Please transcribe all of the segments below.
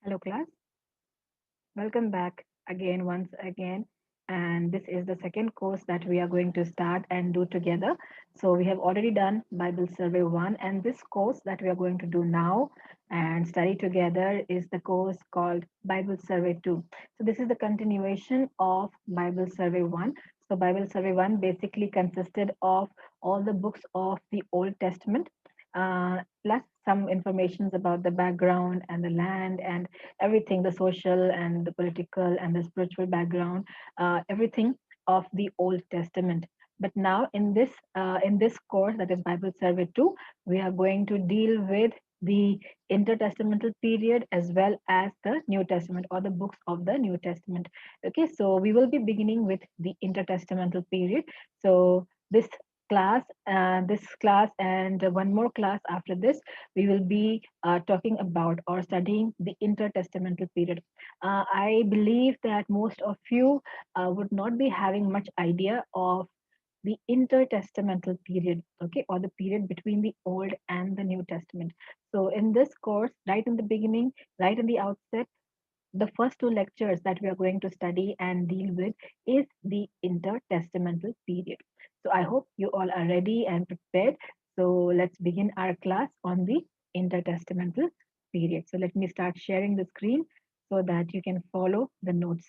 Hello, class. Welcome back once again. And this is the second course that we are going to start and do together. So, we have already done Bible Survey 1, and this course that we are going to do now and study together is the course called Bible Survey 2. So, this is the continuation of Bible Survey 1. So, Bible Survey 1 basically consisted of all the books of the Old Testament. Plus some informations about the background and the land and everything, the social and the political and the spiritual background, everything of the Old Testament. But now in this course, that is Bible Survey 2, we are going to deal with the intertestamental period as well as the New Testament or the books of the New Testament. Okay, so we will be beginning with the intertestamental period. So this class and one more class after this, we will be talking about or studying the intertestamental period. I believe that most of you would not be having much idea of the intertestamental period, okay, or the period between the Old and the New Testament. So, in this course, right in the beginning, right in the outset, the first two lectures that we are going to study and deal with is the intertestamental period. So I hope you all are ready and prepared. So let's begin our class on the intertestamental period. So let me start sharing the screen so that you can follow the notes.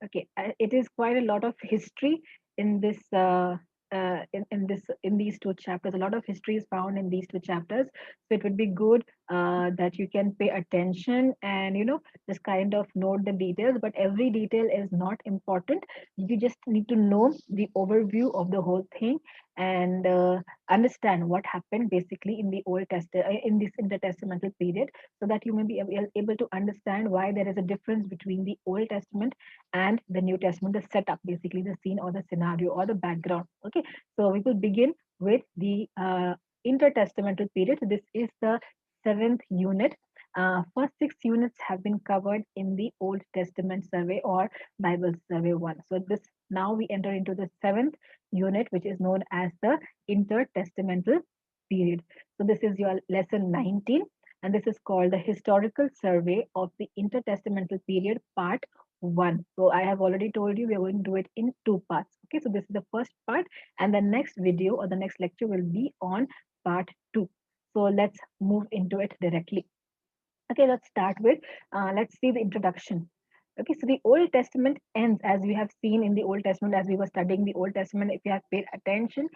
Okay, it is quite a lot of history in this in these two chapters. A lot of history is found in these two chapters, so it would be good that you can pay attention and just kind of note the details. But every detail is not important. You just need to know the overview of the whole thing and understand what happened basically in the Old Testament in this intertestamental period, so that you may be able to understand why there is a difference between the Old Testament and the New Testament, the setup, basically the scene or the scenario or the background. Okay, so we will begin with the intertestamental period. So this is the seventh unit. First six units have been covered in the Old Testament survey or Bible survey 1. So this now we enter into the seventh unit, which is known as the intertestamental period. So this is your lesson 19, and this is called the historical survey of the intertestamental period, part 1. So I have already told you we are going to do it in two parts. Okay, so this is the first part, and the next video or the next lecture will be on part 2. So let's move into it directly. Okay, let's start with, let's see the introduction. Okay, so the Old Testament ends, as we have seen in the Old Testament, as we were studying the Old Testament. If you have paid attention,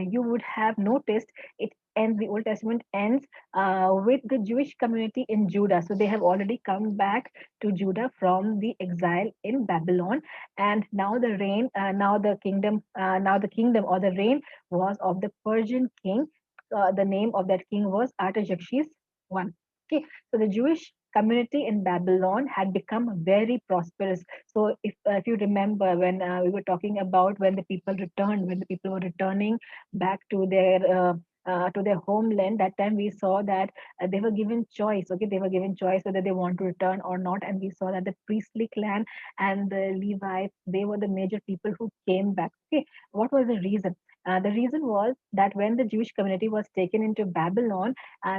you would have noticed it ends, the Old Testament ends with the Jewish community in Judah. So they have already come back to Judah from the exile in Babylon. And now now the kingdom or the reign was of the Persian king. The name of that king was Artaxerxes I. Okay, so the Jewish community in Babylon had become very prosperous. So if you remember when we were talking about when the people returned, when the people were returning back to their homeland, that time we saw that they were given choice. Okay, they were given choice whether they want to return or not, and we saw that the priestly clan and the Levites, they were the major people who came back. Okay, what was the reason? The reason was that when the Jewish community was taken into Babylon,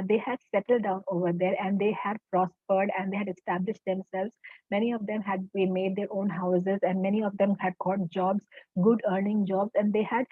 they had settled down over there and they had prospered and they had established themselves. Many of them had they made their own houses, and many of them had got jobs, good earning jobs, and they had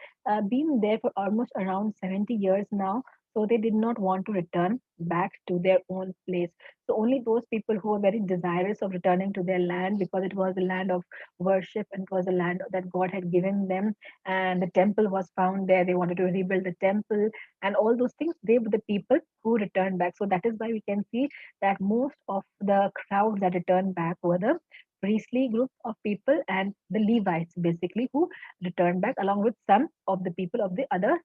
been there for almost around 70 years now. So they did not want to return back to their own place. So only those people who were very desirous of returning to their land, because it was the land of worship and it was the land that God had given them, and the temple was found there. They wanted to rebuild the temple and all those things. They were the people who returned back. So that is why we can see that most of the crowds that returned back were the priestly group of people and the Levites, basically, who returned back, along with some of the people of the other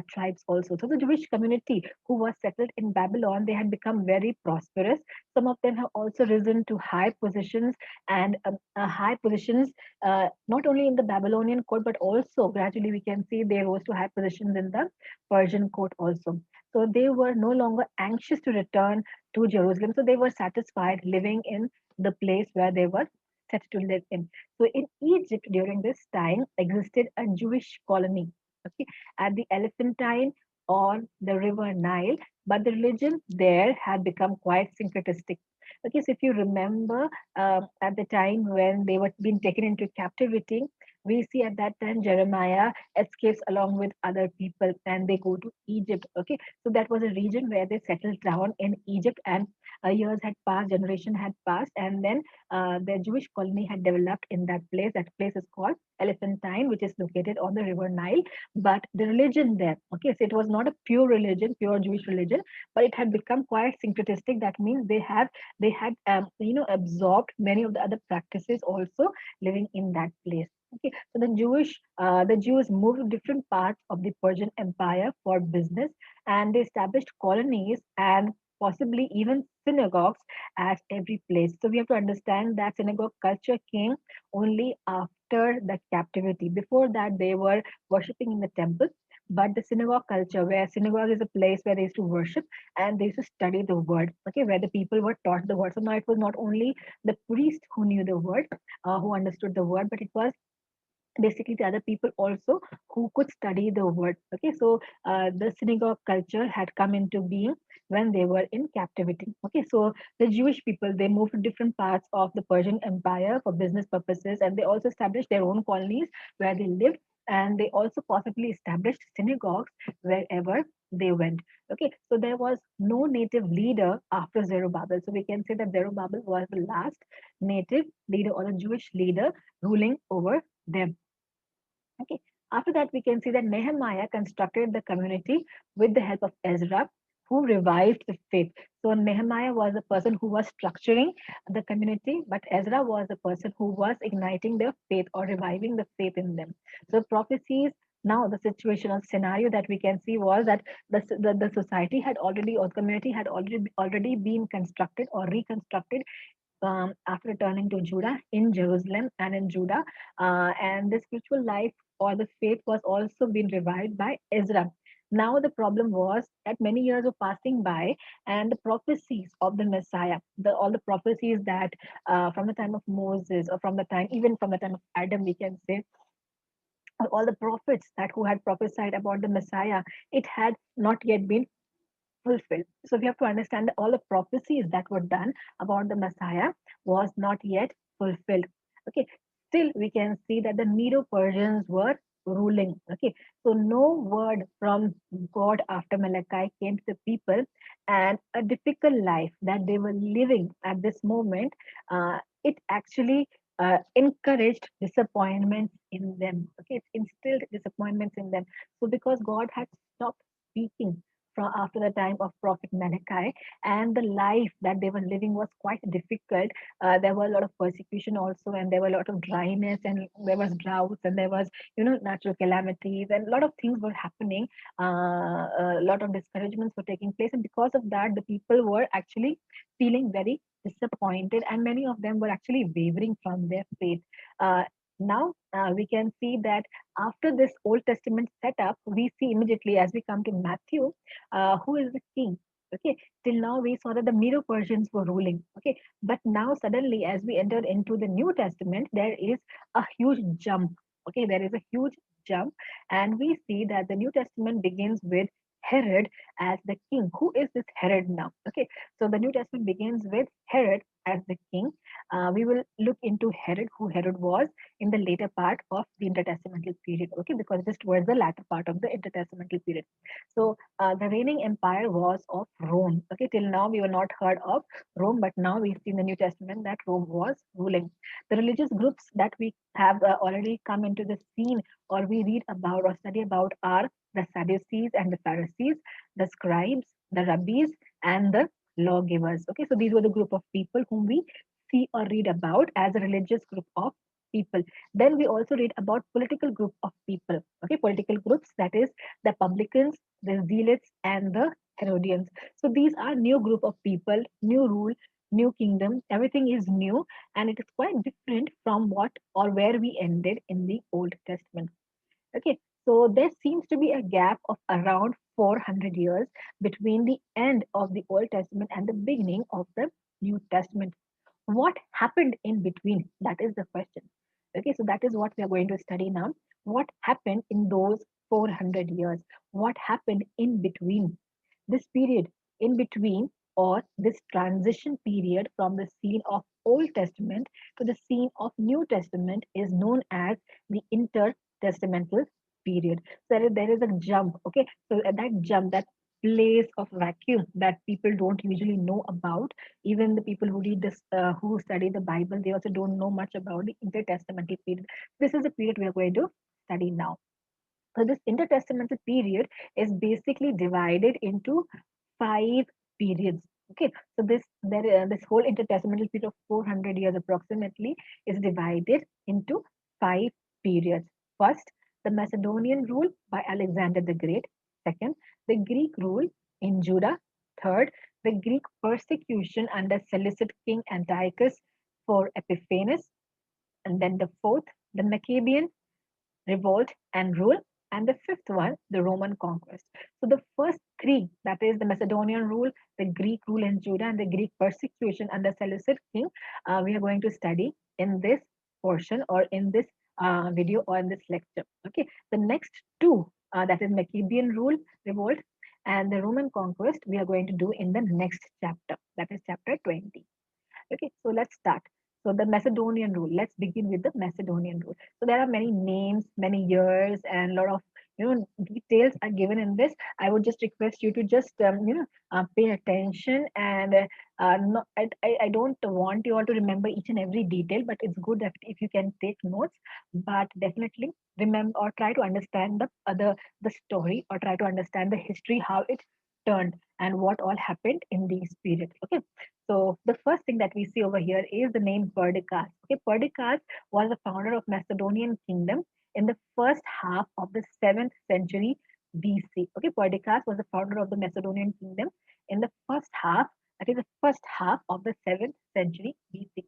tribes also. So the Jewish community who was settled in Babylon, they had become very prosperous. Some of them have also risen to high positions, and high positions not only in the Babylonian court, but also gradually we can see they rose to high positions in the Persian court also. So they were no longer anxious to return to Jerusalem. So they were satisfied living in the place where they were set to live in. So in Egypt during this time existed a Jewish colony. Okay, at the Elephantine on the river Nile, but the religion there had become quite syncretistic. Okay, so if you remember at the time when they were being taken into captivity, we see at that time Jeremiah escapes along with other people and they go to Egypt. Okay, so that was a region where they settled down in Egypt, and years had passed, generation had passed, and then the Jewish colony had developed in that place. That place is called Elephantine, which is located on the river Nile. But the religion there, okay, so it was not a pure religion, pure Jewish religion, but it had become quite syncretistic. That means they had absorbed many of the other practices also living in that place. Okay, so the Jews moved to different parts of the Persian Empire for business, and they established colonies and possibly even synagogues at every place. So we have to understand that synagogue culture came only after the captivity. Before that, they were worshipping in the temple. But the synagogue culture, where synagogue is a place where they used to worship and they used to study the word, okay, where the people were taught the word. So now it was not only the priest who knew the word, who understood the word, but it was basically the other people also who could study the word. Okay, so the synagogue culture had come into being when they were in captivity. Okay, so the Jewish people, they moved to different parts of the Persian Empire for business purposes, and they also established their own colonies where they lived, and they also possibly established synagogues wherever they went. Okay, so there was no native leader after Zerubbabel. So we can say that Zerubbabel was the last native leader or a Jewish leader ruling over them. Okay. After that, we can see that Nehemiah constructed the community with the help of Ezra, who revived the faith. So Nehemiah was the person who was structuring the community, but Ezra was the person who was igniting their faith or reviving the faith in them. So prophecies. Now the situation or scenario that we can see was that the society had already, or the community had already been constructed or reconstructed after returning to Judah, in Jerusalem and in Judah. And the spiritual life or the faith was also being revived by Ezra. Now the problem was that many years were passing by, and the prophecies of the Messiah, all the prophecies that from the time of Moses, or from the time, even from the time of Adam, we can say, all the prophets that who had prophesied about the Messiah, it had not yet been fulfilled. So we have to understand that all the prophecies that were done about the Messiah was not yet fulfilled. Okay, still we can see that the Medo Persians were ruling. Okay, so no word from God after Malachi came to the people, and a difficult life that they were living at this moment, it actually encouraged disappointments in them. Okay, it instilled disappointments in them. So because God had stopped speaking from after the time of Prophet Malachi, and the life that they were living was quite difficult. There was a lot of persecution also, and there were a lot of dryness, and there was droughts, and there was natural calamities, and a lot of things were happening. A lot of discouragements were taking place, and because of that, the people were actually feeling very disappointed, and many of them were actually wavering from their faith. Now we can see that after this Old Testament setup, we see immediately as we come to Matthew, who is the king. Okay, till now we saw that the Medo Persians were ruling. Okay, but now suddenly, as we enter into the New Testament, there is a huge jump. Okay, there is a huge jump, and we see that the New Testament begins with Herod as the king. Who is this Herod now? Okay, so the New Testament begins with Herod as the king. We will look into Herod, who Herod was, in the later part of the intertestamental period. Okay, because this was the latter part of the intertestamental period. So the reigning empire was of Rome. Okay, till now we were not heard of Rome, but now we see in the New Testament that Rome was ruling. The religious groups that we have already come into the scene, or we read about or study about, are the Sadducees and the Pharisees, the scribes, the rabbis, and the lawgivers. Okay, so these were the group of people whom we see or read about as a religious group of people. Then we also read about political group of people. Okay, political groups, that is the publicans, the zealots, and the Herodians. So these are new group of people, new rule, new kingdom. Everything is new, and it is quite different from what or where we ended in the Old Testament. Okay, so there seems to be a gap of around 400 years between the end of the Old Testament and the beginning of the New Testament. What happened in between? That is the question. Okay, so that is what we are going to study now. What happened in those 400 years. What happened in between? This period in between, or this transition period from the scene of Old Testament to the scene of New Testament, is known as the Inter-Testamental Period. So there is a jump. Okay, so at that jump, that place of vacuum that people don't usually know about, even the people who read this, who study the Bible, they also don't know much about the Intertestamental period. This is the period we are going to study now. So this intertestamental period is basically divided into five periods. Okay, so this whole intertestamental period of 400 years approximately is divided into five periods. First, the Macedonian rule by Alexander the Great. Second, the Greek rule in Judah. Third, the Greek persecution under Seleucid king Antiochus for Epiphanes. And then the fourth, the Maccabean revolt and rule, and the fifth one, the Roman conquest. So the first three, that is the Macedonian rule, the Greek rule in Judah, and the Greek persecution under Seleucid king, we are going to study in this portion, or in this video, or in this lecture. Okay, the next two, that is Maccabean rule, revolt, and the Roman conquest, we are going to do in the next chapter, that is chapter 20. Okay, so let's start. So the Macedonian rule. Let's begin with the Macedonian rule. So there are many names, many years, and a lot of details are given in this. I would just request you to just pay attention, and no, I don't want you all to remember each and every detail, but it's good that if you can take notes. But definitely remember, or try to understand the story, or try to understand the history, how it turned and what all happened in these periods. Okay, so the first thing that we see over here is the name Perdiccas. Okay, Perdiccas was the founder of Macedonian kingdom in the first half of the 7th century BC. Okay, Perdiccas was the founder of the Macedonian kingdom in the first half, that is the first half of the 7th century BC.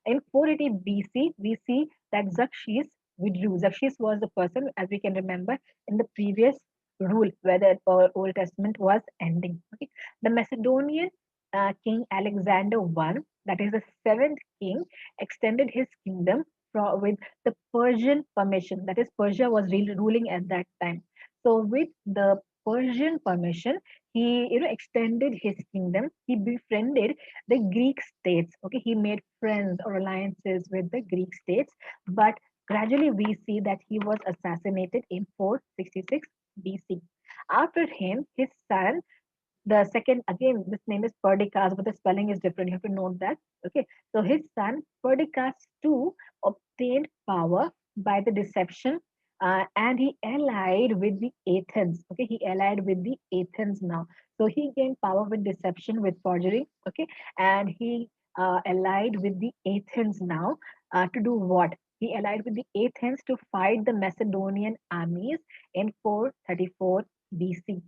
In 480 BC, we see that Xerxes withdrew. Xerxes was the person, as we can remember, in the previous rule where the Old Testament was ending. Okay. The Macedonian King Alexander I, that is the seventh king, extended his kingdom with the Persian permission. That is, Persia was ruling at that time. So, with the Persian permission, he extended his kingdom. He befriended the Greek states. Okay, he made friends or alliances with the Greek states, but gradually we see that he was assassinated in 466 BC. After him, his son, the second, again, this name is Perdiccas, but the spelling is different. You have to note that. Okay, so his son Perdiccas II obtained power by the deception, and he allied with the Athens. Okay, he allied with the Athens now. So he gained power with deception, with forgery. Okay, and he allied with the Athens now, to do what? He allied with the Athens to fight the Macedonian armies in 434 BC.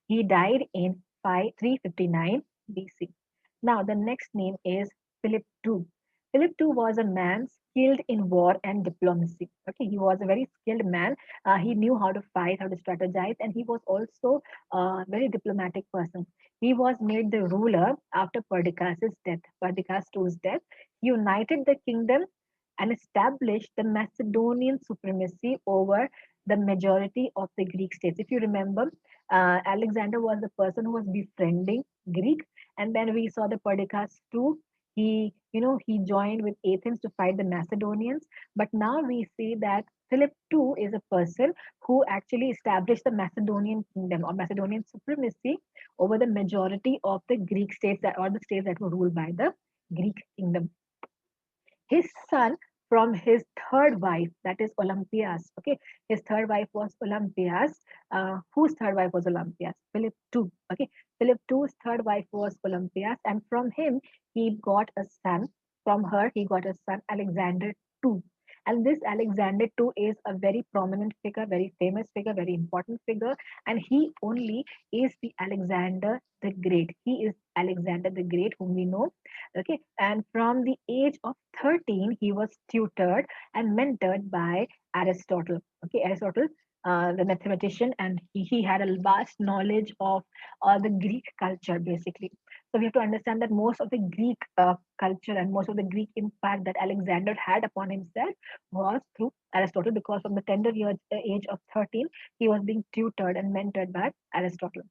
He died in 359 BC. Now, the next name is Philip II. Philip II was a man skilled in war and diplomacy. Okay, he was a very skilled man. He knew how to fight, how to strategize, and he was also a very diplomatic person. He was made the ruler after Perdiccas' death. Perdiccas II's death. He united the kingdom and established the Macedonian supremacy over the majority of the Greek states. If you remember, Alexander was the person who was befriending Greek, and then we saw the Perdiccas too. He joined with Athens to fight the Macedonians. But now we see that Philip II is a person who actually established the Macedonian kingdom or Macedonian supremacy over the majority of the Greek states, or the states that were ruled by the Greek kingdom. His son from his third wife, that is Olympias. Okay, his third wife was Olympias. Whose third wife was Olympias? Philip II. Okay, Philip II's third wife was Olympias, and from him he got a son. From her he got a son, Alexander II. And this Alexander II is a very prominent figure, very famous figure, very important figure, and he only is the Alexander the Great. He is Alexander the Great, whom we know. Okay, and from the age of 13, he was tutored and mentored by Aristotle. Okay, Aristotle, the mathematician, and he had a vast knowledge of the Greek culture, basically. So we have to understand that most of the Greek culture and most of the Greek impact that Alexander had upon himself was through Aristotle, because from the age of 13, he was being tutored and mentored by Aristotle.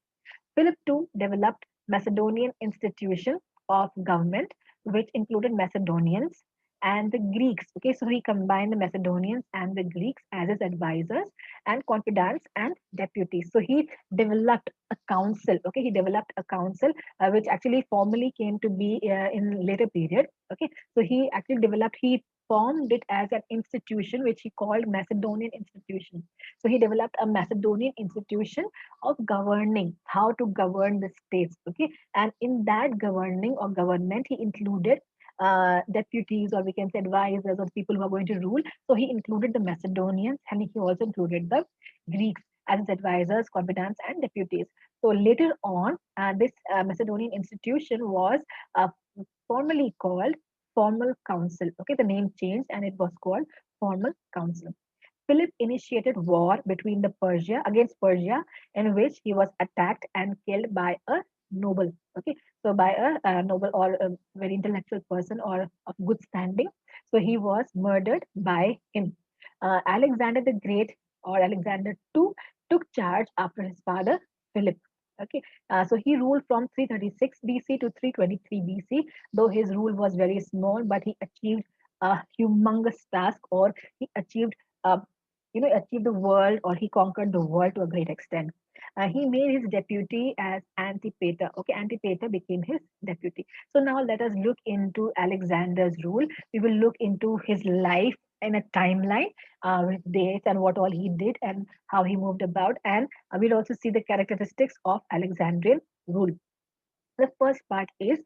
Philip II developed Macedonian institution of government, which included Macedonians and the Greeks. Okay, so he combined the Macedonians and the Greeks as his advisors and confidants and deputies. So he developed a council. Okay, he developed a council which actually formally came to be in later period. Okay, so he formed it as an institution which he called Macedonian institution. So he developed a Macedonian institution of governing, how to govern the states. Okay, and in that governing or government, he included deputies, or we can say advisors, or people who are going to rule. So he included the Macedonians, and he also included the Greeks as his advisors, confidants, and deputies. So later on, this Macedonian institution was uh, formally called Formal Council. Okay, the name changed and it was called Formal Council. Philip initiated war between the Persia against Persia, in which he was attacked and killed by a noble. Okay, so by a noble or a very intellectual person or of good standing. So he was murdered by him. Alexander the Great, or Alexander II, took charge after his father Philip. Okay, so he ruled from 336 BC to 323 BC. Though his rule was very small, but he achieved a humongous task, or he achieved uh, achieved the world, or he conquered the world to a great extent. He made his deputy as Antipater. Okay, Antipater became his deputy. So now let us look into Alexander's rule. We will look into his life in a timeline with dates and what all he did and how he moved about. And we'll also see the characteristics of Alexandrian rule. The first part is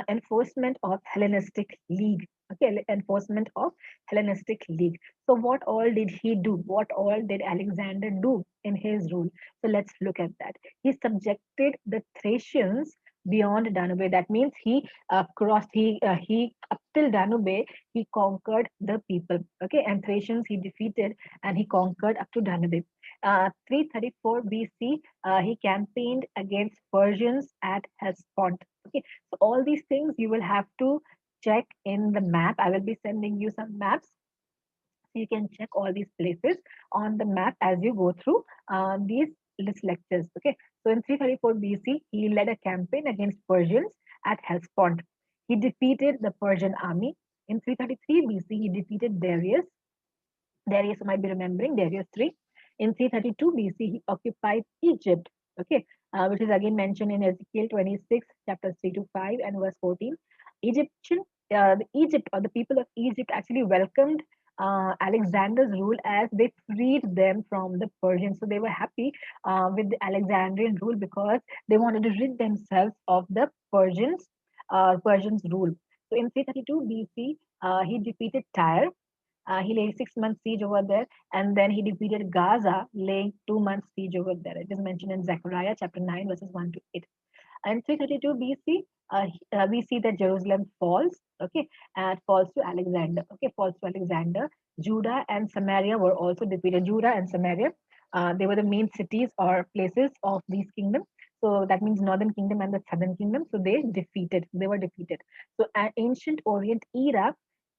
enforcement of Hellenistic League. Okay, enforcement of Hellenistic League. So, what all did he do? What all did Alexander do in his rule? So, let's look at that. He subjected the Thracians beyond Danube. That means he up till Danube, he conquered the people. Okay, and Thracians he defeated and he conquered up to Danube. 334 BC, he campaigned against Persians at Hellespont. Okay, so all these things you will have to check in the map. I will be sending you some maps, so you can check all these places on the map as you go through these lectures. Okay, so in 334 BC, he led a campaign against Persians at Hellespont. He defeated the Persian army. In 333 BC, he defeated Darius, you might be remembering Darius III. In 332 BC, he occupied Egypt, okay, which is again mentioned in Ezekiel 26, chapters 3 to 5 and verse 14. Egypt, or the people of Egypt actually welcomed Alexander's rule as they freed them from the Persians. So they were happy with the Alexandrian rule because they wanted to rid themselves of the Persians' rule. So in 332 BC, he defeated Tyre. He laid 6 months siege over there, and then he defeated Gaza, laying 2 months siege over there. It is mentioned in Zechariah chapter 9, verses 1 to 8. And 332 BC, we see that Jerusalem falls, okay, and falls to Alexander, okay, falls to Alexander. Judah and Samaria were also defeated. Judah and Samaria, they were the main cities or places of these kingdoms. So that means northern kingdom and the southern kingdom. So they were defeated. So an ancient Orient era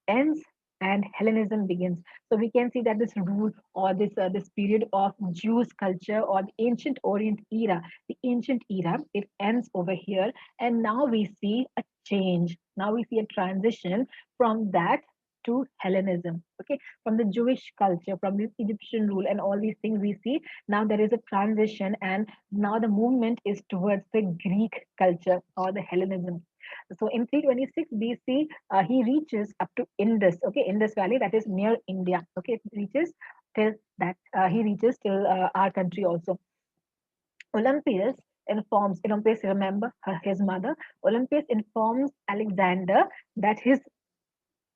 ends and Hellenism begins. So we can see that this rule, or this period of Jews culture, or the ancient Orient era, it ends over here, and now we see a change. Now we see a transition from that to Hellenism. Okay, from the Jewish culture, from this Egyptian rule, and all these things we see now there is a transition, and now the movement is towards the Greek culture or the Hellenism. So in 326 BC, he reaches up to Indus, okay, Indus Valley, that is near India. Okay, he reaches till our country also. Olympias, remember his mother. Olympias informs Alexander that his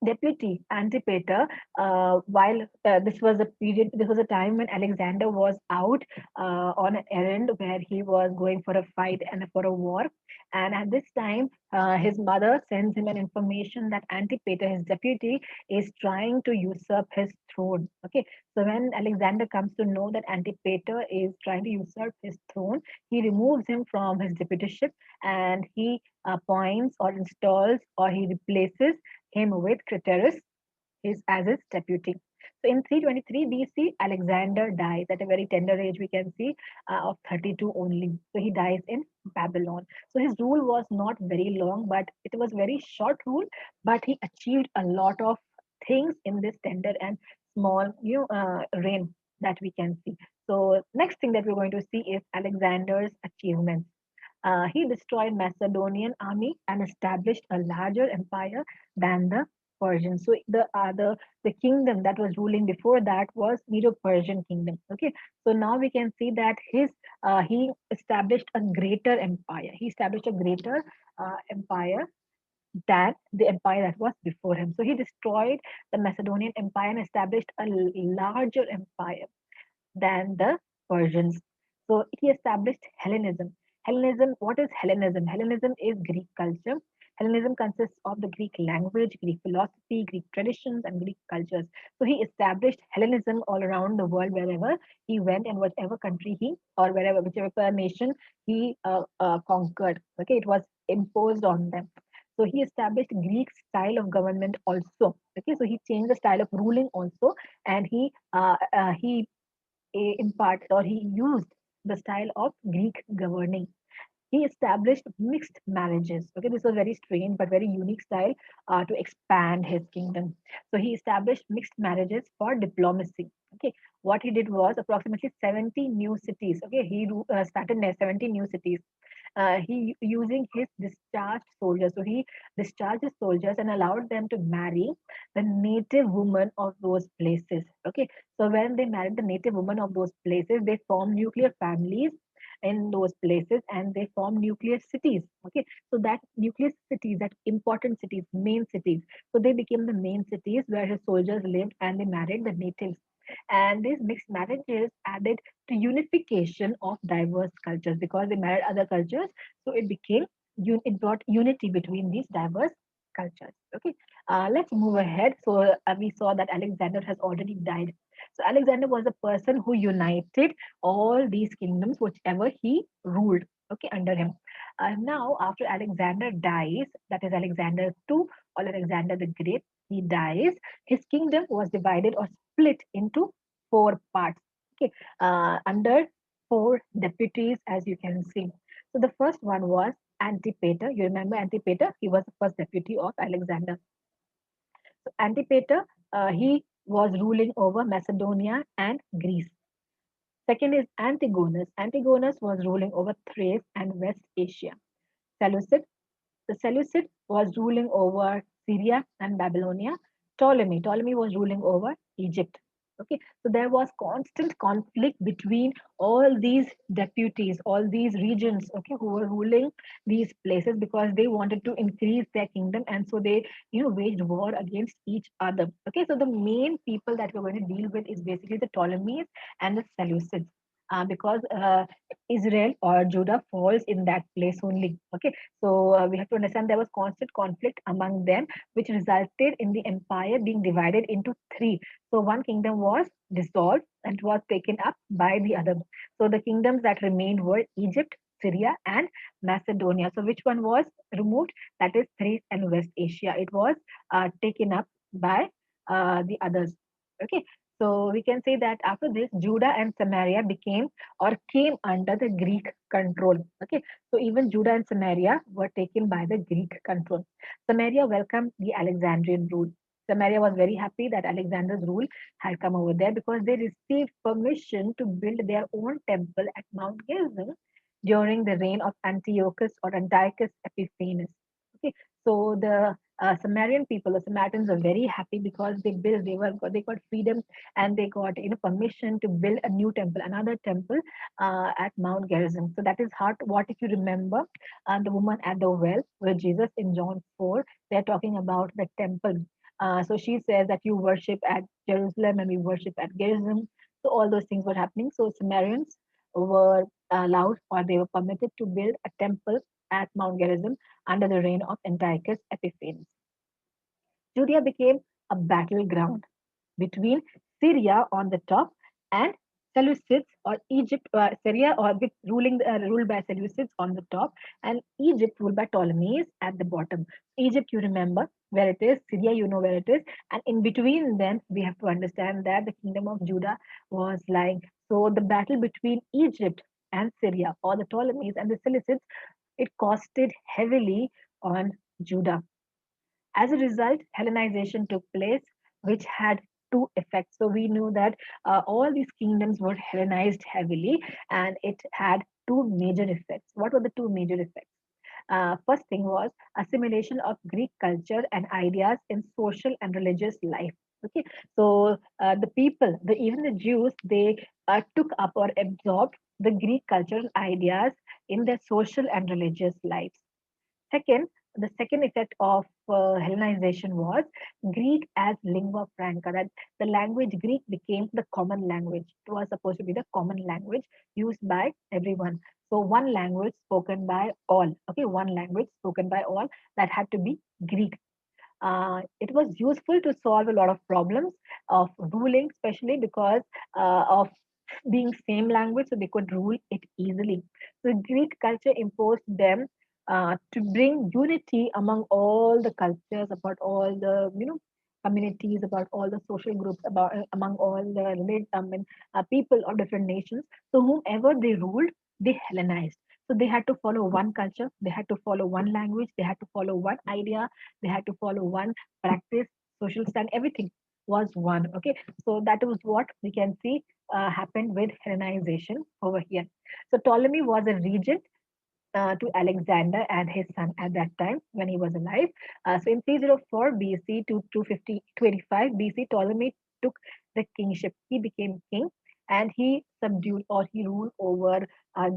deputy Antipater, while this was a time when Alexander was out on an errand where he was going for a fight and for a war. And at this time, his mother sends him an information that Antipater, his deputy, is trying to usurp his throne. Okay, so when Alexander comes to know that Antipater is trying to usurp his throne, he removes him from his deputyship and he appoints or installs or he replaces him with Craterus as his deputy. So in 323 BC, Alexander dies at a very tender age, we can see, of 32 only. So he dies in Babylon. So his rule was not very long, but it was very short rule, but he achieved a lot of things in this tender and small reign that we can see. So next thing that we're going to see is Alexander's achievements. He destroyed Macedonian army and established a larger empire than the Persians. So the kingdom that was ruling before that was Medo-Persian kingdom. Okay, so now we can see that he established a greater empire. He established a greater empire than the empire that was before him. So he destroyed the Macedonian empire and established a larger empire than the Persians. So he established Hellenism. Hellenism, what is Hellenism? Hellenism is Greek culture. Hellenism consists of the Greek language, Greek philosophy, Greek traditions, and Greek cultures. So he established Hellenism all around the world wherever he went and whatever country he or wherever whichever nation he conquered. Okay, it was imposed on them. So he established Greek style of government also. Okay, so he changed the style of ruling also, and he imparted or he used the style of Greek governing. He established mixed marriages. Okay, this was very strange but very unique style to expand his kingdom. So he established mixed marriages for diplomacy. Okay, what he did was approximately 70 new cities. Okay, he started 70 new cities. He using his discharged soldiers. So he discharged his soldiers and allowed them to marry the native women of those places. Okay, so when they married the native women of those places, they formed nuclear families in those places and they formed nuclear cities. Okay, so that nuclear cities, that important cities, main cities, so they became the main cities where his soldiers lived and they married the natives. And these mixed marriages added to unification of diverse cultures because they married other cultures. So it became it brought unity between these diverse cultures. Okay, let's move ahead. So we saw that Alexander has already died. So Alexander was the person who united all these kingdoms, whichever he ruled. Okay, under him. Now, after Alexander dies, that is Alexander II or Alexander the Great, he dies. His kingdom was divided or split into four parts. Okay, under four deputies, as you can see. So the first one was Antipater. You remember Antipater? He was the first deputy of Alexander. So Antipater, he was ruling over Macedonia and Greece. Second is Antigonus. Antigonus was ruling over Thrace and West Asia. Seleucid. The Seleucid was ruling over Syria and Babylonia. Ptolemy was ruling over Egypt. Okay, so there was constant conflict between all these deputies, all these regions, okay, who were ruling these places because they wanted to increase their kingdom, and so they, waged war against each other. Okay, so the main people that we're going to deal with is basically the Ptolemies and the Seleucids. Because Israel or Judah falls in that place only. Okay, so we have to understand there was constant conflict among them, which resulted in the empire being divided into three. So one kingdom was dissolved and was taken up by the other. So the kingdoms that remained were Egypt, Syria, and Macedonia. So which one was removed? That is Thrace and West Asia. It was taken up by the others. Okay, so we can say that after this, Judah and Samaria became or came under the Greek control. Okay, so even Judah and Samaria were taken by the Greek control. Samaria welcomed the Alexandrian rule. Samaria was very happy that Alexander's rule had come over there because they received permission to build their own temple at Mount Gerizim during the reign of Antiochus or Antiochus Epiphanes. Okay, so the Samarian people, the Samaritans, were very happy because they got freedom and they got permission to build a new temple, another temple at Mount Gerizim. So that is what if you remember the woman at the well with Jesus in John 4, they're talking about the temple. So she says that you worship at Jerusalem and we worship at Gerizim. So all those things were happening. So Sumerians were allowed or they were permitted to build a temple at Mount Gerizim under the reign of Antiochus Epiphanes. Judea became a battleground between Syria on the top and Seleucids or Egypt, Syria or with ruled by Seleucids on the top, and Egypt ruled by Ptolemies at the bottom. Egypt, you remember where it is. Syria, you know where it is, and in between them, we have to understand that the kingdom of Judah was lying. So the battle between Egypt and Syria, or the Ptolemies and the Seleucids, it costed heavily on Judah. As a result, Hellenization took place, which had two effects. So we knew that all these kingdoms were Hellenized heavily, and it had two major effects. What were the two major effects? First thing was assimilation of Greek culture and ideas in social and religious life. Okay, so the people, even the Jews, they took up or absorbed the Greek cultural ideas in their social and religious lives. Second, the second effect of Hellenization was Greek as lingua franca, that the language Greek became the common language. It was supposed to be the common language used by everyone. So one language spoken by all, okay, one language spoken by all, that had to be Greek. It was useful to solve a lot of problems of ruling, especially because of being same language, so they could rule it easily. So Greek culture imposed them to bring unity among all the cultures, about all the communities, about all the social groups, about among all the people of different nations. So whomever they ruled, they Hellenized. So they had to follow one culture, they had to follow one language, they had to follow one idea, they had to follow one practice, social stand, everything was one. Okay, so that was what we can see happened with Hellenization over here. So Ptolemy was a regent to Alexander and his son at that time when he was alive. So in 304 BC to 285 BC, Ptolemy took the kingship. He became king and he subdued or he ruled over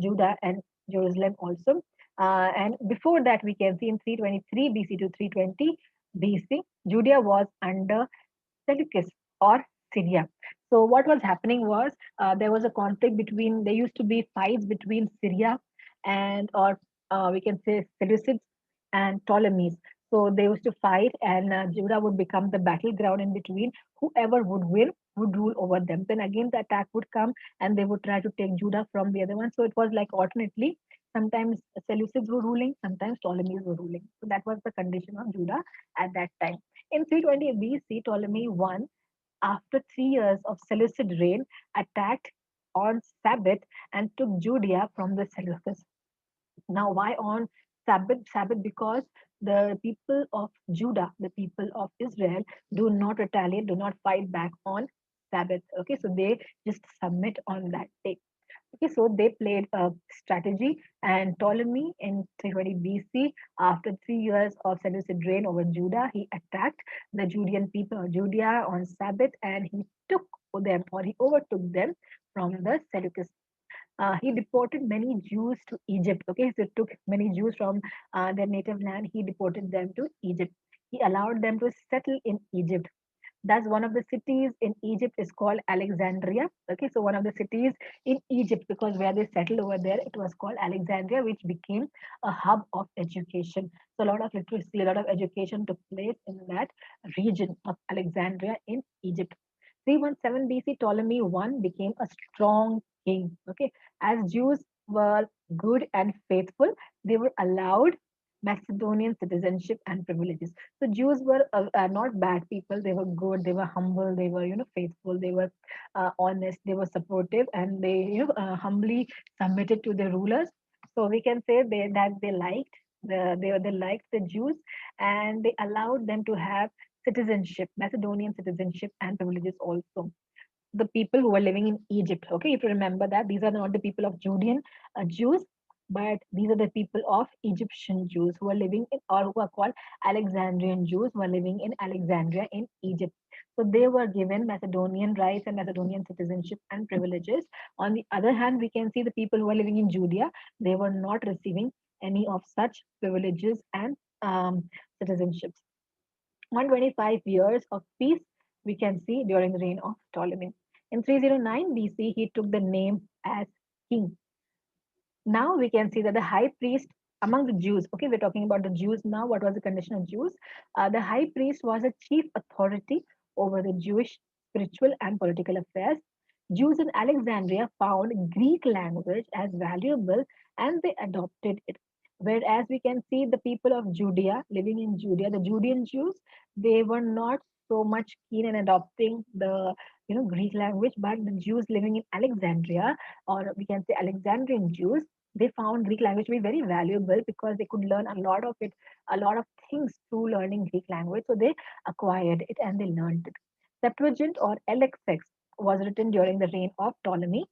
Judah and Jerusalem also. And before that, we can see in 323 BC to 320 BC, Judea was under Seleucus or Syria. So what was happening was there was a conflict between, there used to be fights between Syria and, or we can say Seleucids and Ptolemies. So they used to fight, and Judah would become the battleground in between. Whoever would win would rule over them. Then again, the attack would come, and they would try to take Judah from the other one. So it was like alternately. Sometimes Seleucids were ruling, sometimes Ptolemies were ruling. So that was the condition of Judah at that time. In 320 BC, Ptolemy I, after 3 years of Seleucid reign, attacked on Sabbath and took Judea from the Seleucids. Now, why on Sabbath? Sabbath because the people of Judah, the people of Israel, do not retaliate, do not fight back on Sabbath. Okay, so they just submit on that day. Okay, so they played a strategy, and Ptolemy in 320 BC, after 3 years of Seleucid reign over Judah, he attacked the Judean people of Judea on Sabbath, and he took them, or he overtook them from the Seleucids. He deported many Jews to Egypt. Okay, so he took many Jews from their native land. He deported them to Egypt. He allowed them to settle in Egypt. Thus, one of the cities in Egypt is called Alexandria. Okay, so one of the cities in Egypt, because where they settled over there, it was called Alexandria, which became a hub of education. So, a lot of literacy, a lot of education took place in that region of Alexandria in Egypt. 317 BC, Ptolemy I became a strong king. Okay, as Jews were good and faithful, they were allowed Macedonian citizenship and privileges. So Jews were not bad people. They were good. They were humble. They were, faithful. They were honest. They were supportive, and they, humbly submitted to the rulers. So we can say that they liked they liked the Jews, and they allowed them to have citizenship, Macedonian citizenship and privileges also. The people who were living in Egypt. Okay, if you remember that these are not the people of Judean Jews, but these are the people of Egyptian Jews who are living in, or who are called Alexandrian Jews, who are living in Alexandria in Egypt. So they were given Macedonian rights and Macedonian citizenship and privileges. On the other hand, we can see the people who are living in Judea, they were not receiving any of such privileges and citizenships. 125 years of peace we can see during the reign of Ptolemy. In 309 BC, he took the name as king. Now we can see that the high priest among the Jews, okay, we're talking about the Jews now. What was the condition of Jews? The high priest was a chief authority over the Jewish spiritual and political affairs. Jews in Alexandria found Greek language as valuable and they adopted it. Whereas we can see the people of Judea living in Judea, the Judean Jews, they were not so much keen in adopting the Greek language, but the Jews living in Alexandria, or we can say Alexandrian Jews, they found Greek language to be very valuable because they could learn a lot of it, a lot of things through learning Greek language. So they acquired it and they learned it. Septuagint or LXX was written during the reign of Ptolemy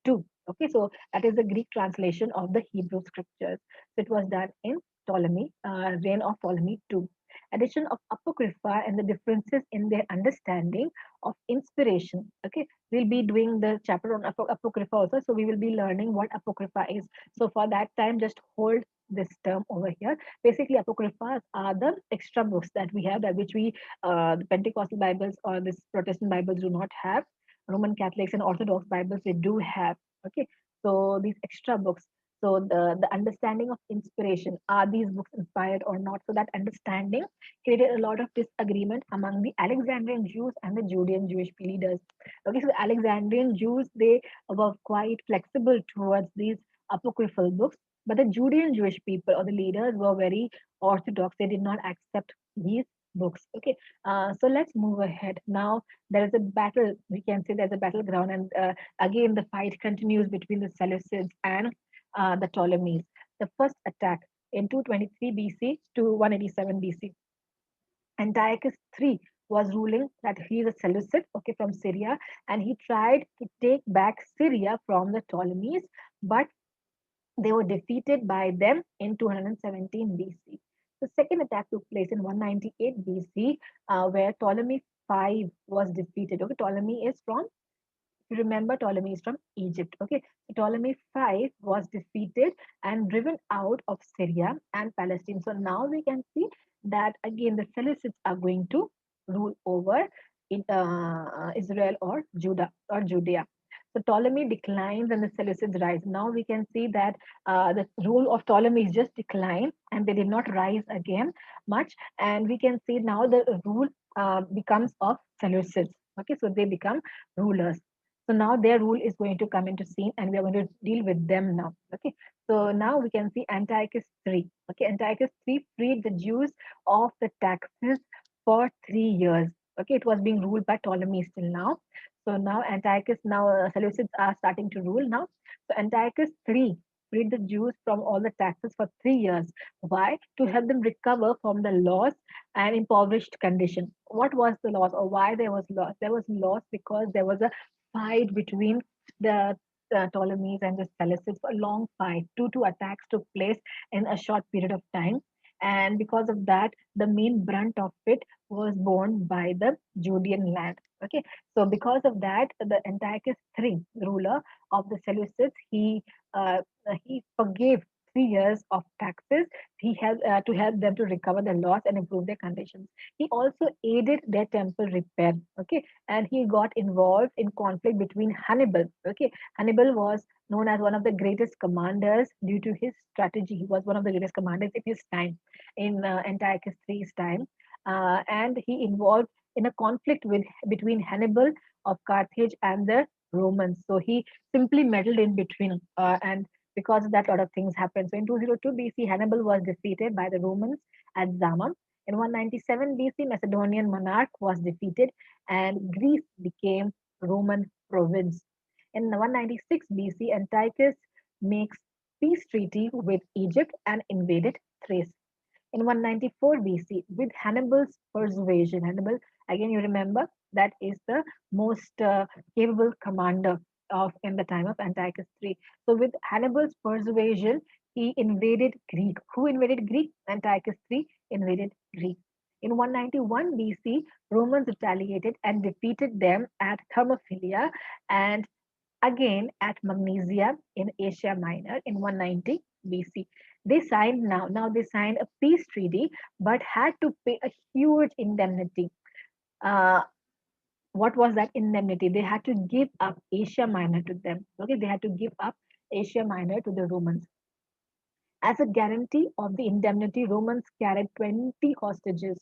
II. Okay, so that is the Greek translation of the Hebrew scriptures. So it was done in reign of Ptolemy II. Addition of Apocrypha and the differences in their understanding of inspiration. Okay, we'll be doing the chapter on Apocrypha also, so we will be learning what Apocrypha is. So for that time, just hold this term over here. Basically, Apocryphas are the extra books that we have, that which the Pentecostal Bibles or this Protestant Bibles do not have. Roman Catholics and Orthodox Bibles, they do have. Okay, so these extra books. So the understanding of inspiration, are these books inspired or not? So that understanding created a lot of disagreement among the Alexandrian Jews and the Judean Jewish leaders. Okay, so the Alexandrian Jews, they were quite flexible towards these apocryphal books, but the Judean Jewish people or the leaders were very orthodox. They did not accept these books. Okay, so let's move ahead. Now there is a battle. We can say there's a battleground, and again the fight continues between the Seleucids and the Ptolemies. The first attack in 223 BC to 187 BC. Antiochus III was ruling, that he is a Seleucid, okay, from Syria, and he tried to take back Syria from the Ptolemies, but they were defeated by them in 217 BC. The second attack took place in 198 BC, where Ptolemy V was defeated. Okay, Ptolemy is from, you remember, Ptolemy is from Egypt. Okay, so Ptolemy V was defeated and driven out of Syria and Palestine. So now we can see that again the Seleucids are going to rule over Israel or Judah or Judea. So Ptolemy declines and the Seleucids rise. Now we can see that the rule of Ptolemy is just declined and they did not rise again much. And we can see now the rule becomes of Seleucids. Okay, so they become rulers. So now their rule is going to come into scene and we are going to deal with them now. Okay. So now we can see Antiochus III. Okay. Antiochus III freed the Jews of the taxes for 3 years. Okay. It was being ruled by Ptolemy till now. So now Antiochus, now Seleucids are starting to rule now. So Antiochus III freed the Jews from all the taxes for 3 years. Why? To help them recover from the loss and impoverished condition. What was the loss or why there was loss? There was loss because there was a fight between the Ptolemies and the Seleucids, a long fight. Two attacks took place in a short period of time. And because of that, the main brunt of it was borne by the Judean land. Okay, so because of that, the Antiochus III, ruler of the Seleucids, he forgave 3 years of taxes. He helped to help them to recover their loss and improve their conditions. He also aided their temple repair. Okay, and he got involved in conflict between Hannibal. Okay, Hannibal was known as one of the greatest commanders due to his strategy. He was one of the greatest commanders in his time, in Antiochus III's time, and he involved in a conflict with between Hannibal of Carthage and the Romans. So he simply meddled in between, and because of that, a lot of things happened. So in 202 BC, Hannibal was defeated by the Romans at Zama. In 197 BC, Macedonian monarch was defeated and Greece became Roman province. In 196 BC, Antiochus makes peace treaty with Egypt and invaded Thrace. In 194 BC, with Hannibal's persuasion, Hannibal, again you remember, that is the most capable commander of in the time of Antiochus III. So with Hannibal's persuasion, he invaded Greek. Who invaded Greek? Antiochus III invaded Greek. In 191 BC, Romans retaliated and defeated them at Thermopylae and again at Magnesia in Asia Minor in 190 BC. They signed now they signed a peace treaty, but had to pay a huge indemnity. Uh, what was that indemnity? They had to give up Asia Minor to them. Okay, they had to give up Asia Minor to the Romans. As a guarantee of the indemnity, Romans carried 20 hostages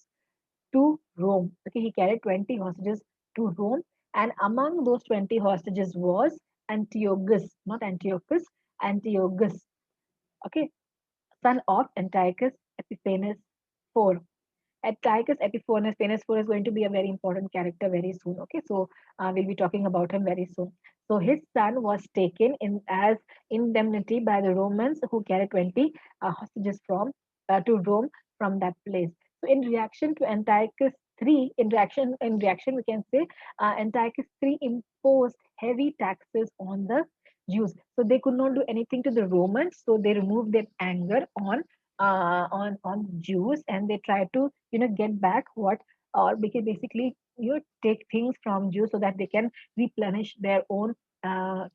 to Rome. Okay, he carried 20 hostages to Rome, and among those 20 hostages was Antiochus, not Antiochus, Antiochus. Okay, son of Antiochus Epiphanes IV. Antiochus Epiphanes IV is going to be a very important character very soon. Okay, so we'll be talking about him very soon. So his son was taken in as indemnity by the Romans who carried 20 hostages from to Rome from that place. So in reaction to Antiochus III, in reaction we can say Antiochus III imposed heavy taxes on the Jews. So they could not do anything to the Romans, so they removed their anger on Jews, and they try to get back what, or basically take things from Jews so that they can replenish their own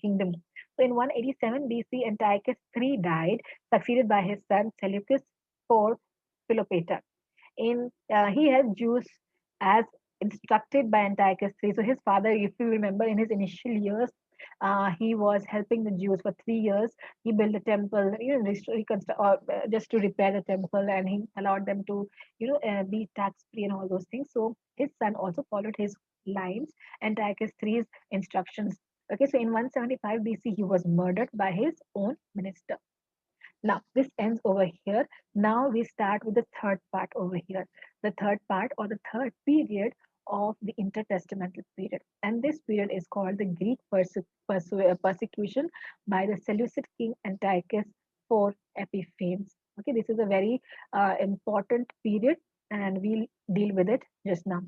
kingdom. So in 187 BC, Antiochus III died, succeeded by his son Seleucus IV Philopator. In He helped Jews as instructed by Antiochus III. So his father, if you remember, in his initial years, he was helping the Jews for 3 years. He built a temple, or just to repair the temple, and he allowed them to, be tax free and all those things. So his son also followed his lines, Antiochus III's instructions. Okay, so in 175 BC, he was murdered by his own minister. Now, this ends over here. Now we start with the third part over here. The third part, or the third period of the intertestamental period. And this period is called the Greek persecution by the Seleucid king Antiochus IV Epiphanes. Okay, this is a very important period, and we'll deal with it just now.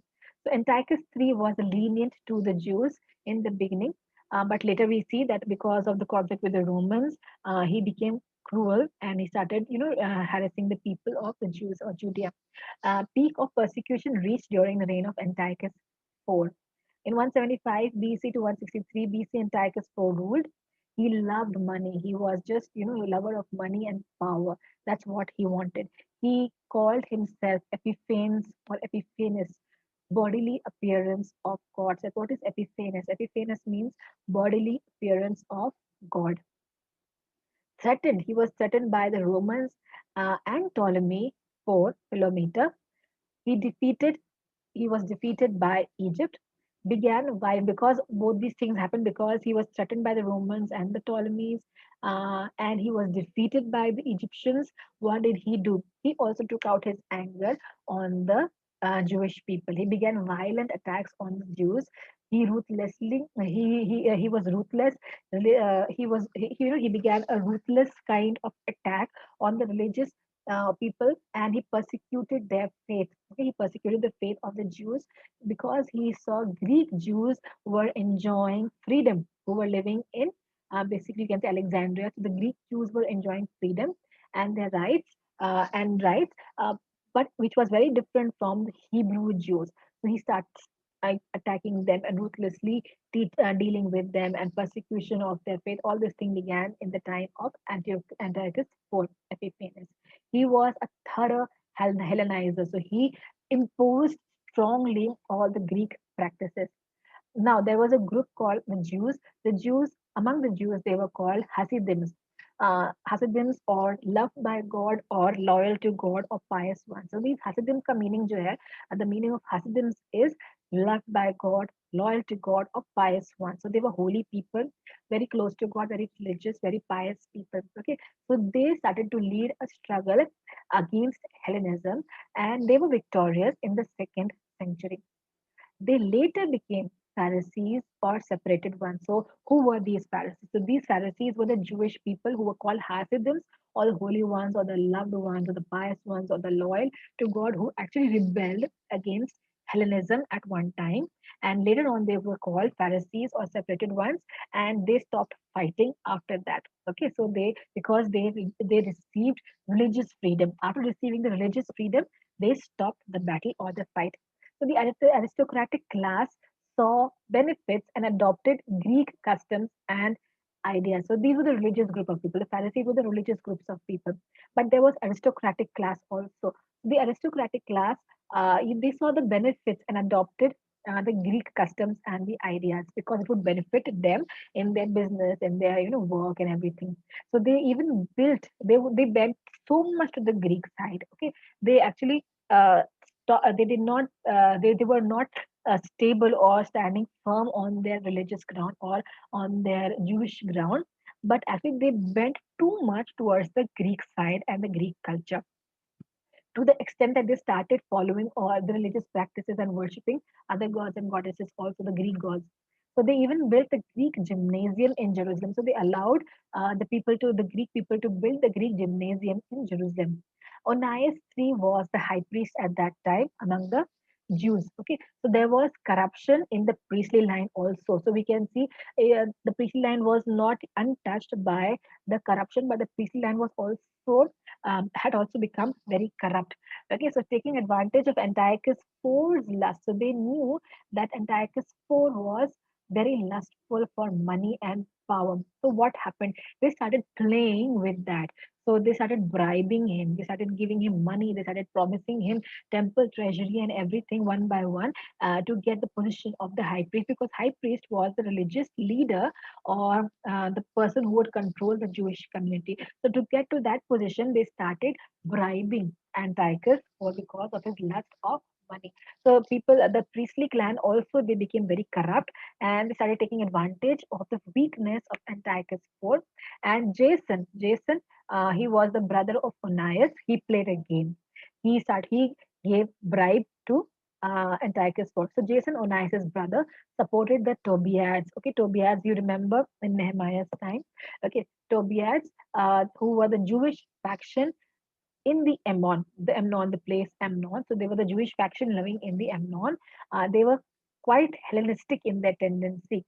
So Antiochus III was lenient to the Jews in the beginning, but later we see that because of the conflict with the Romans, he became cruel, and he started harassing the people of the Jews or Judea. Peak of persecution reached during the reign of Antiochus IV. In 175 BC to 163 BC, Antiochus IV ruled. He loved money. He was just a lover of money and power. That's what he wanted. He called himself Epiphanes or Epiphanes, bodily appearance of God. So what is Epiphanes? Epiphanes means bodily appearance of God. Threatened. He was threatened by the Romans and Ptolemy for Philometor. He defeated. He was defeated by Egypt. Began why? Because both these things happened because he was threatened by the Romans and the Ptolemies, and he was defeated by the Egyptians. What did he do? He also took out his anger on the Jewish people. He began violent attacks on the Jews. He was ruthless. He began a ruthless kind of attack on the religious people, and he persecuted their faith. Okay, he persecuted the faith of the Jews because he saw Greek Jews were enjoying freedom, who were living in basically you can say Alexandria. So the Greek Jews were enjoying freedom and their rights, but which was very different from the Hebrew Jews. So he starts attacking them and ruthlessly dealing with them, and persecution of their faith. All this thing began in the time of Antiochus IV Epiphanes. He was a thorough Hellenizer, so he imposed strongly all the Greek practices. Now, there was a group called the Jews. The Jews, among the Jews, they were called Hasidims. Hasidims, or loved by God, or loyal to God, or pious ones. So these Hasidim का meaning जो है, the meaning of Hasidims is loved by God, loyal to God, or pious ones. So they were holy people, very close to God, very religious, very pious people. Okay, so they started to lead a struggle against Hellenism, and they were victorious in the second century. They later became Pharisees, or separated ones. So, who were these Pharisees? So, these Pharisees were the Jewish people who were called Hasidims, or the holy ones, or the loved ones, or the pious ones, or the loyal to God, who actually rebelled against Hellenism at one time. And later on, they were called Pharisees, or separated ones, and they stopped fighting after that. Okay, so because they received religious freedom. After receiving the religious freedom, they stopped the battle or the fight. So the aristocratic class saw benefits and adopted Greek customs and ideas. So these were the religious group of people. The Pharisees were the religious groups of people, but there was aristocratic class also. The aristocratic class, they saw the benefits and adopted the Greek customs and the ideas because it would benefit them in their business and their work and everything. So they even built. They bent so much to the Greek side. Okay, they actually they did not. They were not stable or standing firm on their religious ground or on their Jewish ground, but actually they bent too much towards the Greek side and the Greek culture to the extent that they started following all the religious practices and worshipping other gods and goddesses, also the Greek gods. So they even built a Greek gymnasium in Jerusalem. So they allowed the Greek people to build the Greek gymnasium in Jerusalem. Onias III was the high priest at that time among the Jews. Okay, so there was corruption in the priestly line also. So we can see the priestly line was not untouched by the corruption, but the priestly line was also had also become very corrupt. Okay, so taking advantage of Antiochus IV's lust. So they knew that Antiochus IV was very lustful for money and power. So what happened? They started playing with that. So they started bribing him. They started giving him money. They started promising him temple treasury and everything one by one to get the position of the high priest because high priest was the religious leader or the person who would control the Jewish community. So to get to that position, they started bribing Antiochus for because of his lust of money. So people, the priestly clan also they became very corrupt and they started taking advantage of the weakness of Antiochus IV. And Jason, he was the brother of Onias. He played a game. He gave bribe to Antiochus IV. So Jason, Onias's brother, supported the Tobiads. Okay, Tobiads, you remember in Nehemiah's time. Okay, Tobiads, who were the Jewish faction in the Amnon, the place Amnon. So they were the Jewish faction living in the Amnon. They were quite Hellenistic in their tendency,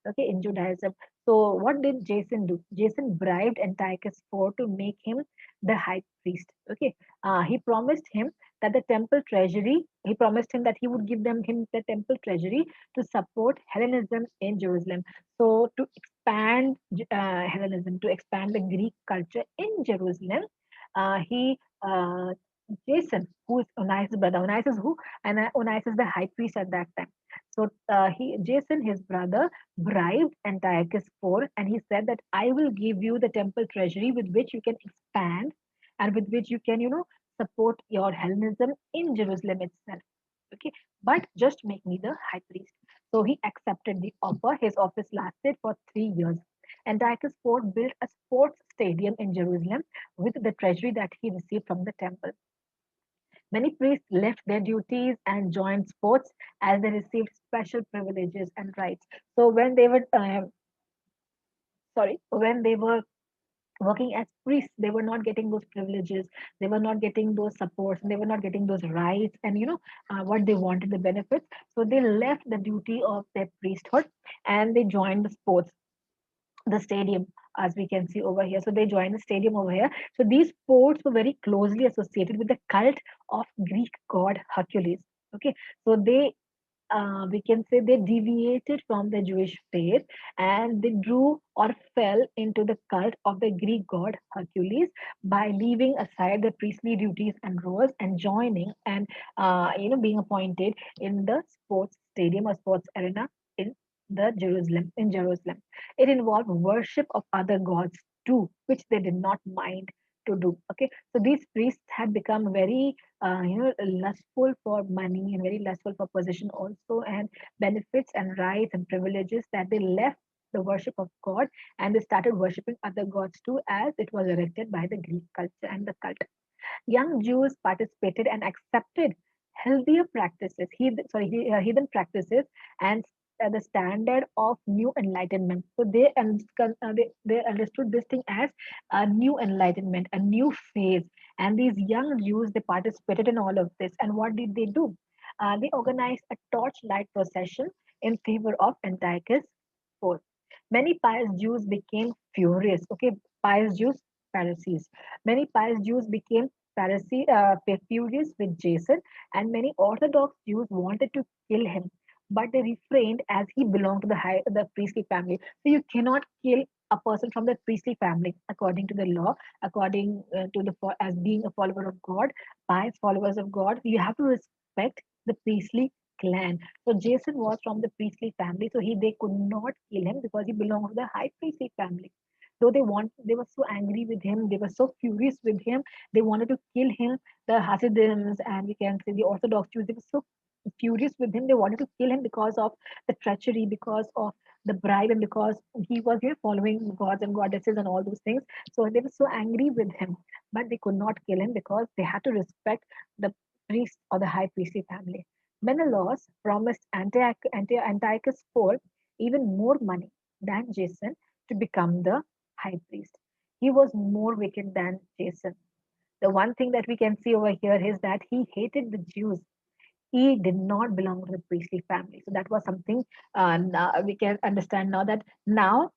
okay, in Judaism. So what did Jason do? Jason bribed Antiochus IV to make him the high priest. Okay, he promised him that the temple treasury. He promised him that he would give him the temple treasury to support Hellenism in Jerusalem. So to expand Hellenism, to expand the Greek culture in Jerusalem, he Jason, who is Onias' brother. Onias is who? And Onias is the high priest at that time. So Jason, his brother, bribed Antiochus IV, and he said that I will give you the temple treasury with which you can expand and with which you can, support your Hellenism in Jerusalem itself. Okay, but just make me the high priest. So he accepted the offer. His office lasted for 3 years. Antiochus IV built a sports stadium in Jerusalem with the treasury that he received from the temple. Many priests left their duties and joined sports as they received special privileges and rights. So when they were working as priests, they were not getting those privileges, they were not getting those supports, and they were not getting those rights and what they wanted, the benefits. So they left the duty of their priesthood and they joined the sports, the stadium, as we can see over here. So they joined the stadium over here. So these sports were very closely associated with the cult of Greek god Hercules. Okay, so we can say they deviated from the Jewish faith and they drew or fell into the cult of the Greek god Hercules by leaving aside the priestly duties and roles and joining and being appointed in the sports stadium or sports arena in in Jerusalem. It involved worship of other gods too, which they did not mind to do. Okay, so these priests had become very lustful for money and very lustful for position also and benefits and rights and privileges that they left the worship of God and they started worshiping other gods too as it was erected by the Greek culture and the cult. Young Jews participated and accepted healthier practices, heathen practices, and the standard of new enlightenment. So they understood this thing as a new enlightenment, a new phase. And these young Jews, they participated in all of this. And what did they do? They organized a torchlight procession in favor of Antiochus IV. Many pious Jews became furious. Okay, pious Jews, Pharisees. Many pious Jews became furious with Jason, and many Orthodox Jews wanted to kill him, but they refrained as he belonged to the priestly family. So you cannot kill a person from the priestly family, according to the law, according to as being a follower of God, pious followers of God, you have to respect the priestly clan. So Jason was from the priestly family, so they could not kill him because he belonged to the high priestly family. Though they were so angry with him, they were so furious with him, they wanted to kill him. The Hasidims and we can say the Orthodox Jews, they were so furious with him. They wanted to kill him because of the treachery, because of the bribe, and because he was following gods and goddesses and all those things. So they were so angry with him, but they could not kill him because they had to respect the priest or the high priestly family. Menelaus promised Antiochus IV even more money than Jason to become the high priest. He was more wicked than Jason. The one thing that we can see over here is that he hated the Jews. He did not belong to the priestly family. So that was something now we can understand now that now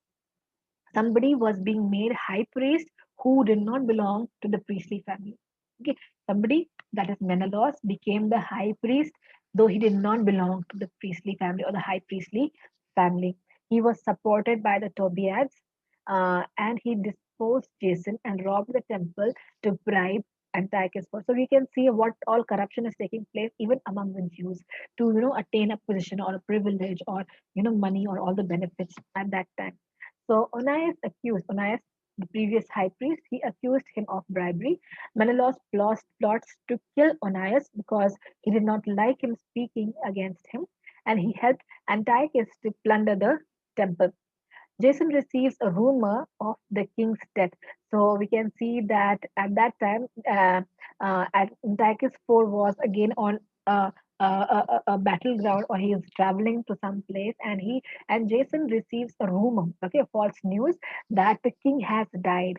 somebody was being made high priest who did not belong to the priestly family. Okay, somebody that is Menelaus became the high priest, though he did not belong to the priestly family or the high priestly family. He was supported by the Tobiads, and he disposed Jason and robbed the temple to bribe Antiochus IV. So we can see what all corruption is taking place even among the Jews to attain a position or a privilege or money or all the benefits at that time. So Onias, the previous high priest, he accused him of bribery. Menelaus plots to kill Onias because he did not like him speaking against him, and he helped Antiochus to plunder the temple. Jason receives a rumor of the king's death. So we can see that at that time, Antiochus IV was again on a battleground, or he is traveling to some place, and Jason receives a rumor, okay, false news that the king has died.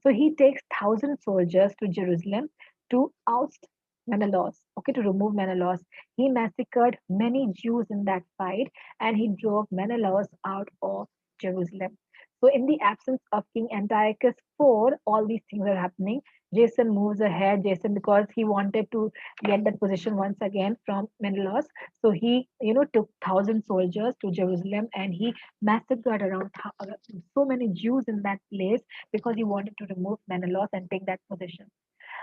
So he takes 1,000 soldiers to Jerusalem to oust Menelaus, okay, to remove Menelaus. He massacred many Jews in that fight, and he drove Menelaus out of Jerusalem. So, in the absence of King Antiochus IV, all these things are happening. Jason moves ahead. Jason, because he wanted to get that position once again from Menelaus, so he, took 1,000 soldiers to Jerusalem, and he massacred around so many Jews in that place because he wanted to remove Menelaus and take that position.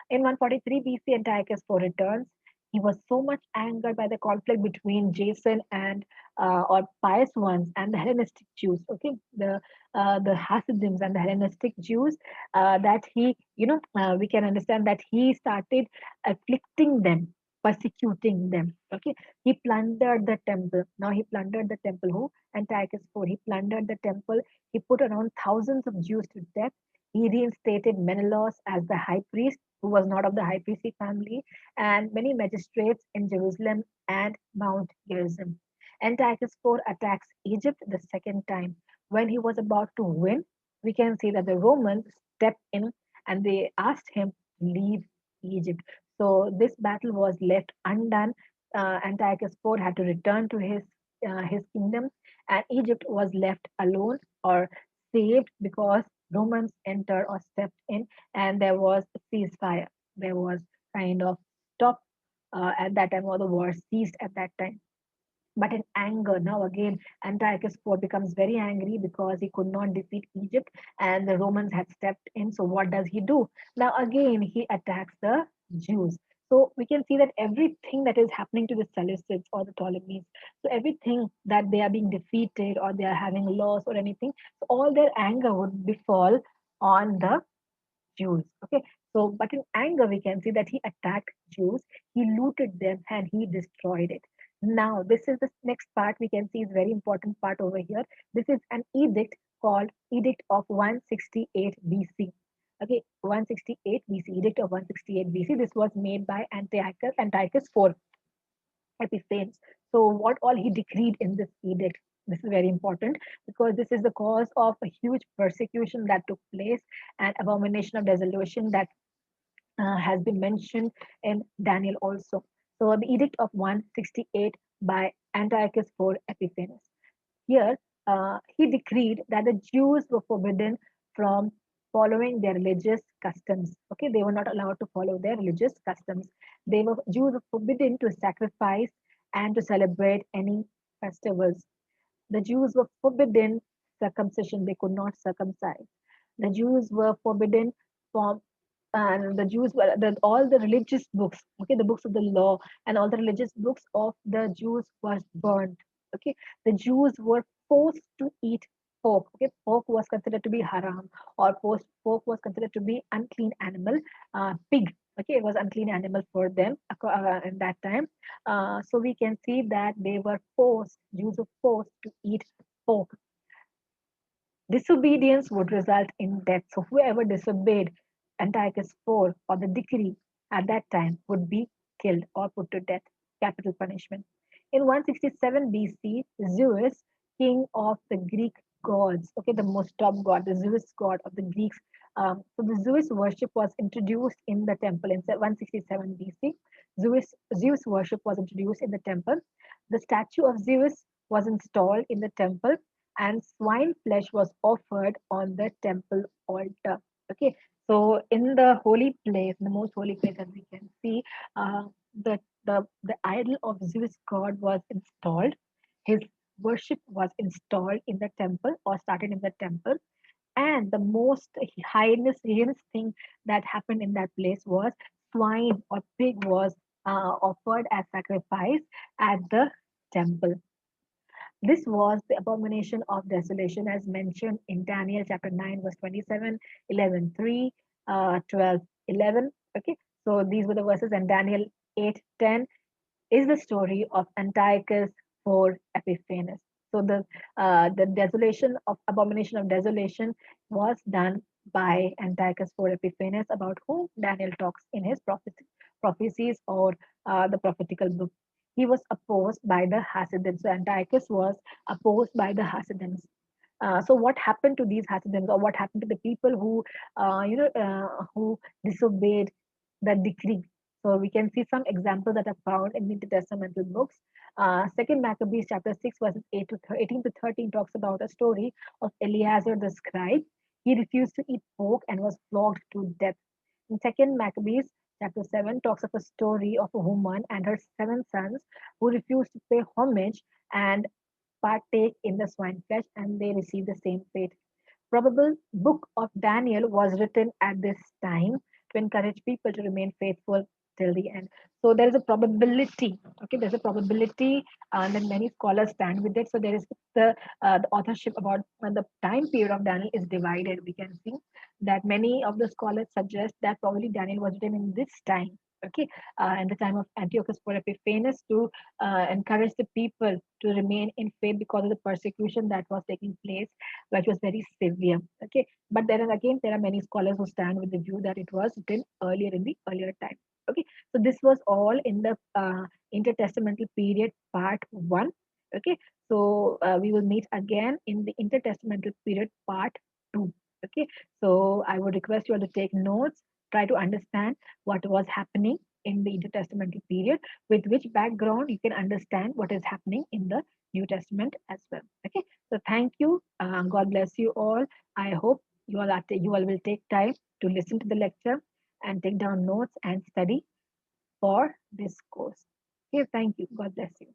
In 143 BC, Antiochus IV returns. He was so much angered by the conflict between Jason and or pious ones and the Hellenistic Jews. Okay, the Hasidims and the Hellenistic Jews, that he, we can understand that he started afflicting them, persecuting them. Okay, he plundered the temple. Now he plundered the temple. Who? Antiochus IV. He plundered the temple. He put around thousands of Jews to death. He reinstated Menelaus as the high priest, who was not of the high priestly family, and many magistrates in Jerusalem and Mount Gerizim. Antiochus IV attacks Egypt the second time. When he was about to win, we can see that the Romans stepped in and they asked him to leave Egypt. So this battle was left undone. Antiochus IV had to return to his kingdom, and Egypt was left alone or saved because Romans entered or stepped in, and there was a ceasefire. There was kind of stop at that time, or the war ceased at that time. But in anger, now again, Antiochus IV becomes very angry because he could not defeat Egypt and the Romans had stepped in. So, what does he do? Now, again, he attacks the Jews. So, we can see that everything that is happening to the Seleucids or the Ptolemies, so everything that they are being defeated or they are having loss or anything, so all their anger would befall on the Jews. Okay, so but in anger, we can see that he attacked Jews, he looted them, and he destroyed it. Now, this is the next part we can see is very important part over here. This is an edict called Edict of 168 BC. Okay, 168 BC, Edict of 168 BC. This was made by Antiochus IV Epiphanes. So, what all he decreed in this edict? This is very important because this is the cause of a huge persecution that took place and abomination of desolation that has been mentioned in Daniel also. So, the Edict of 168 by Antiochus IV Epiphanes. Here, he decreed that the Jews were forbidden from following their religious customs. Okay, they were not allowed to follow their religious customs. Jews were forbidden to sacrifice and to celebrate any festivals. The Jews were forbidden circumcision. They could not circumcise. The Jews were forbidden from, and the Jews were all the religious books, okay, the books of the law and all the religious books of the Jews was burned. Okay, the Jews were forced to eat pork. Okay, pork was considered to be haram, or pork was considered to be unclean animal. Pig, okay, it was unclean animal for them in that time. So we can see that they were forced, Jews were forced to eat pork. Disobedience would result in death. So whoever disobeyed Antiochus IV or the decree at that time would be killed or put to death, capital punishment. In 167 BC, Zeus, king of the Greek gods, okay, the most top god, the Zeus god of the Greeks. So the Zeus worship was introduced in the temple in 167 BC. Zeus worship was introduced in the temple. The statue of Zeus was installed in the temple, and swine flesh was offered on the temple altar. Okay, so in the holy place, the most holy place, as we can see, uh, the idol of Zeus god was installed. His worship was installed in the temple, or started in the temple. And the most heinous thing that happened in that place was swine or pig was offered as sacrifice at the temple. This was the abomination of desolation as mentioned in Daniel chapter 9, verse 27, 11, 3, 12, 11. Okay, so these were the verses, and Daniel 8, 10 is the story of Antiochus IV Epiphanes. So the desolation of abomination of desolation was done by Antiochus IV Epiphanes, about whom Daniel talks in his prophecies, or the prophetical book. He was opposed by the Hasidim. So Antiochus was opposed by the Hasidims. So what happened to these Hasidims, or what happened to the people who disobeyed the decree? So we can see some examples that are found in the intertestamental books. Second Maccabees chapter 6 verses 18 to 13 talks about a story of Eleazar the scribe. He refused to eat pork and was flogged to death. In Second Maccabees chapter 7 talks of a story of a woman and her 7 sons who refused to pay homage and partake in the swine flesh, and they receive the same fate. Probable book of Daniel was written at this time to encourage people to remain faithful till the end. So there is a probability. Okay, there's a probability, and then many scholars stand with it. So there is the authorship about when the time period of Daniel is divided. We can see that many of the scholars suggest that probably Daniel was written in this time. Okay, in the time of Antiochus IV Epiphanes, to encourage the people to remain in faith because of the persecution that was taking place, which was very severe. Okay, but then again, there are many scholars who stand with the view that it was written earlier in the earlier time. Okay, so this was all in the intertestamental period part one. Okay, so we will meet again in the intertestamental period part two. Okay, so I would request you all to take notes, try to understand what was happening in the intertestamental period, with which background you can understand what is happening in the New Testament as well. Okay, so thank you. God bless you all. I hope you all will take time to listen to the lecture and take down notes and study for this course. Okay, thank you. God bless you.